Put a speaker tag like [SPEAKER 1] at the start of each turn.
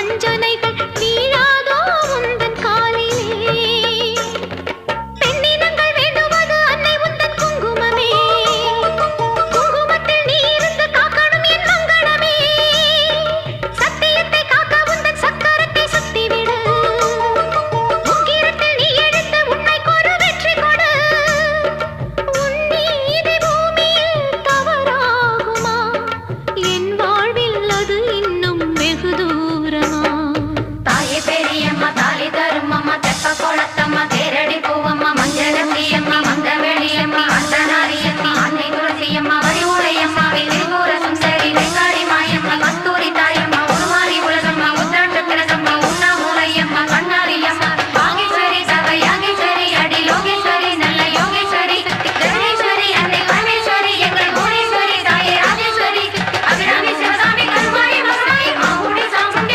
[SPEAKER 1] வஞ்சனைகள் வீழாதோ உந்தன் காலிலே பெண்ணினங்கள் வேண்டுவது அன்னை உந்தன் குங்குமமே குங்குமத்தில் நீ இருந்து காக்கணும் என் மங்களமே சத்தியத்தை காக்க உந்தன் சக்கரத்தை சுத்திவிடு உக்கிரத்தில் நீ எடுத்து உன்னைக்கு ஒரு வெற்றி கொடு உன் நீதி பூமியில் தவறாகுமா என் வாழ்வில் அது இன்னும் வெகு தூரமா தாயே பெரியம்மா தாலி தருமம்மா தெப்ப கோல